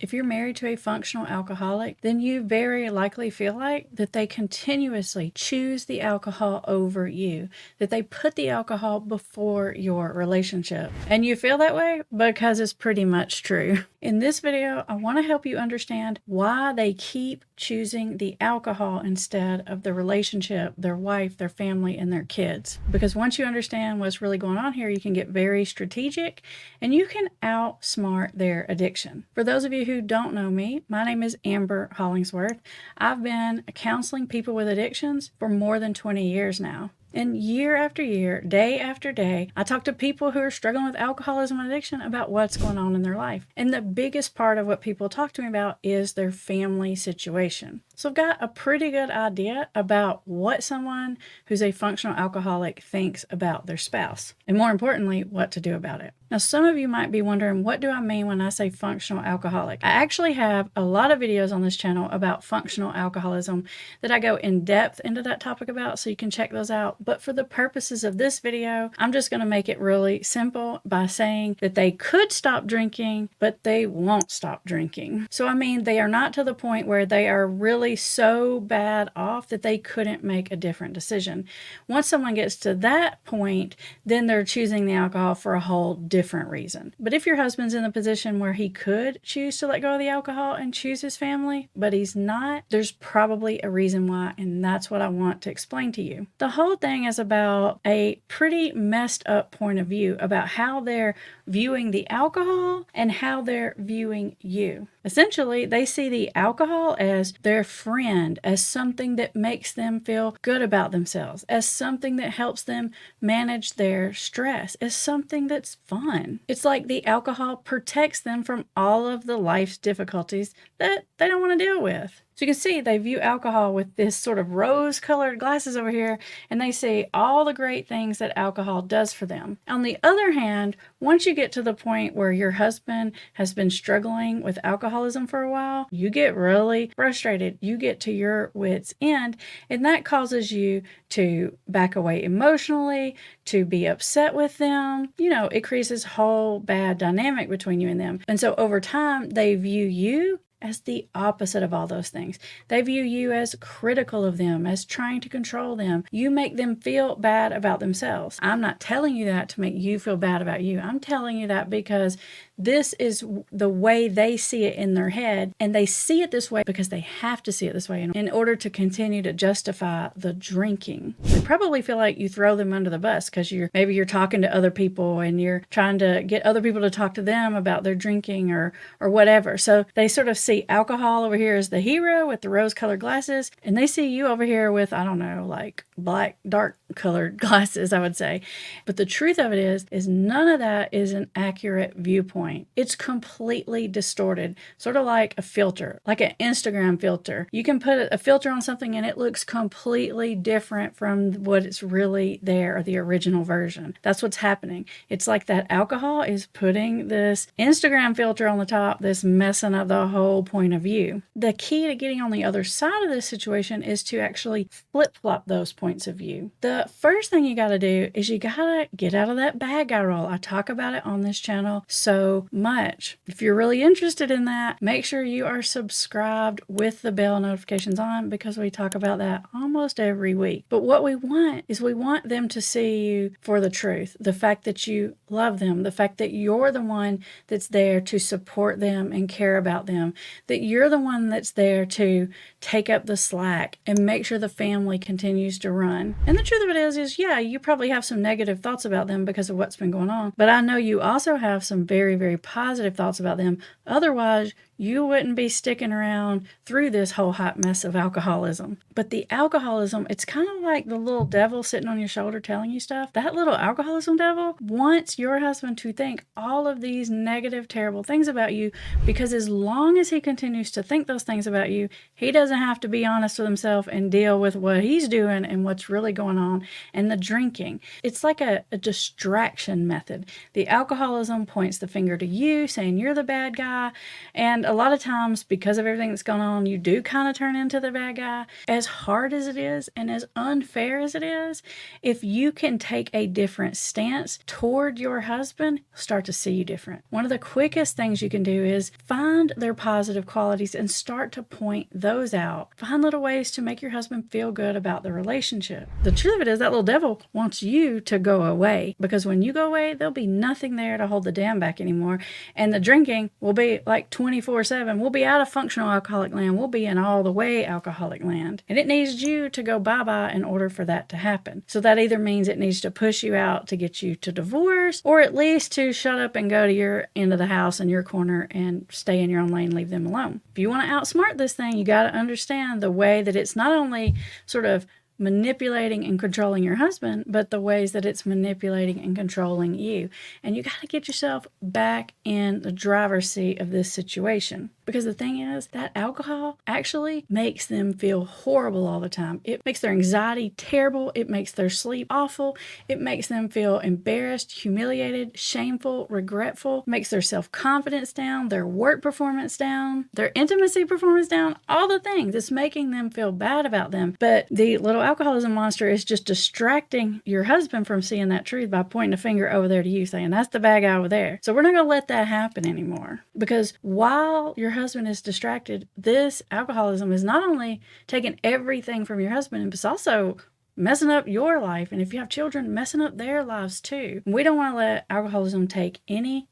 If you're married to a functional alcoholic, then you very likely feel like that they continuously choose the alcohol over you, that they put the alcohol before your relationship. And you feel that way because it's pretty much true. In this video, I want to help you understand why they keep choosing the alcohol instead of the relationship, their wife, their family, and their kids. Because once you understand what's really going on here, you can get very strategic and you can outsmart their addiction. For those of you who don't know me, my name is Amber Hollingsworth. I've been counseling people with addictions for more than 20 years now. And year after year, day after day, I talk to people who are struggling with alcoholism and addiction about what's going on in their life. And the biggest part of what people talk to me about is their family situation. So I've got a pretty good idea about what someone who's a functional alcoholic thinks about their spouse, and more importantly, what to do about it. Now, some of you might be wondering, what do I mean when I say functional alcoholic? I actually have a lot of videos on this channel about functional alcoholism that I go in depth into that topic about, so you can check those out. But for the purposes of this video, I'm just going to make it really simple by saying that they could stop drinking, but they won't stop drinking. So I mean, they are not to the point where they are really so bad off that they couldn't make a different decision. Once someone gets to that point, then they're choosing the alcohol for a whole different reason. But if your husband's in the position where he could choose to let go of the alcohol and choose his family, but he's not, there's probably a reason why, and that's what I want to explain to you. The whole thing is about a pretty messed up point of view about how they're viewing the alcohol and how they're viewing you. Essentially, they see the alcohol as their friend, as something that makes them feel good about themselves, as something that helps them manage their stress, as something that's fun. It's like the alcohol protects them from all of the life's difficulties that they don't want to deal with. So you can see they view alcohol with this sort of rose-colored glasses over here, and they see all the great things that alcohol does for them. On the other hand, once you get to the point where your husband has been struggling with alcoholism for a while, you get really frustrated. You get to your wit's end, and that causes you to back away emotionally, to be upset with them. You know, it creates this whole bad dynamic between you and them. And so over time, they view you as the opposite of all those things. They view you as critical of them, as trying to control them. You make them feel bad about themselves. I'm not telling you that to make you feel bad about you. I'm telling you that because this is the way they see it in their head, and they see it this way because they have to see it this way in order to continue to justify the drinking. They probably feel like you throw them under the bus because maybe you're talking to other people and you're trying to get other people to talk to them about their drinking or whatever. So they sort of see alcohol over here as the hero with the rose-colored glasses, and they see you over here with, I don't know, like black, dark-colored glasses, I would say. But the truth of it is none of that is an accurate viewpoint. It's completely distorted, sort of like a filter, like an Instagram filter. You can put a filter on something and it looks completely different from what it's really there, or the original version. That's what's happening. It's like that alcohol is putting this Instagram filter on the top that's messing up the whole point of view. The key to getting on the other side of this situation is to actually flip-flop those points of view. The first thing you got to do is you got to get out of that bad guy role. I talk about it on this channel so much. If you're really interested in that, make sure you are subscribed with the bell notifications on, because we talk about that almost every week. But what we want is we want them to see you for the truth, the fact that you love them, the fact that you're the one that's there to support them and care about them, that you're the one that's there to take up the slack and make sure the family continues to run. And the truth of it is yeah, you probably have some negative thoughts about them because of what's been going on, but I know you also have some very, very positive thoughts about them. Otherwise, you wouldn't be sticking around through this whole hot mess of alcoholism. But the alcoholism, it's kind of like the little devil sitting on your shoulder telling you stuff. That little alcoholism devil wants your husband to think all of these negative, terrible things about you, because as long as he continues to think those things about you, he doesn't have to be honest with himself and deal with what he's doing and what's really going on down, and the drinking. It's like a distraction method. The alcoholism points the finger to you, saying you're the bad guy. And a lot of times, because of everything that's going on, you do kind of turn into the bad guy. As hard as it is and as unfair as it is, if you can take a different stance toward your husband, start to see you different. One of the quickest things you can do is find their positive qualities and start to point those out. Find little ways to make your husband feel good about the relationship. The truth of it is that little devil wants you to go away, because when you go away, there'll be nothing there to hold the dam back anymore. And the drinking will be like 24/7. We'll be out of functional alcoholic land. We'll be in all the way alcoholic land. And it needs you to go bye-bye in order for that to happen. So that either means it needs to push you out to get you to divorce, or at least to shut up and go to your end of the house in your corner and stay in your own lane, leave them alone. If you want to outsmart this thing, you got to understand the way that it's not only sort of manipulating and controlling your husband, but the ways that it's manipulating and controlling you. And you got to get yourself back in the driver's seat of this situation. Because the thing is, that alcohol actually makes them feel horrible all the time. It makes their anxiety terrible. It makes their sleep awful. It makes them feel embarrassed, humiliated, shameful, regretful. It makes their self-confidence down, their work performance down, their intimacy performance down, all the things. It's making them feel bad about them. But the little alcoholism monster is just distracting your husband from seeing that truth by pointing a finger over there to you, saying, that's the bad guy over there. So we're not going to let that happen anymore. Because while your husband is distracted, this alcoholism is not only taking everything from your husband, but it's also messing up your life. And if you have children, messing up their lives too. We don't want to let alcoholism take anything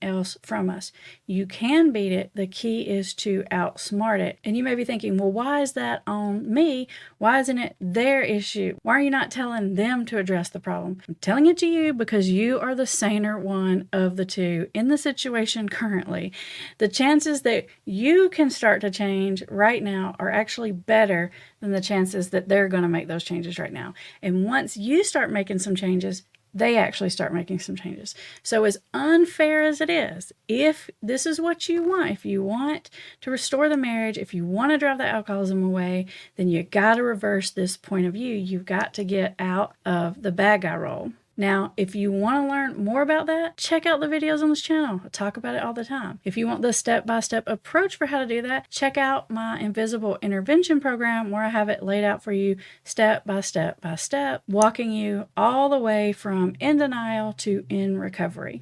else from us. You can beat it. The key is to outsmart it. And you may be thinking, well, why is that on me? Why isn't it their issue? Why are you not telling them to address the problem? I'm telling it to you because you are the saner one of the two in the situation currently. The chances that you can start to change right now are actually better than the chances that they're going to make those changes right now. And once you start making some changes, they actually start making some changes. So as unfair as it is, if this is what you want, if you want to restore the marriage, if you want to drive the alcoholism away, then you got to reverse this point of view. You've got to get out of the bad guy role. Now, if you want to learn more about that, check out the videos on this channel. I talk about it all the time. If you want the step-by-step approach for how to do that, check out my Invisible Intervention program, where I have it laid out for you step by step by step, walking you all the way from in denial to in recovery.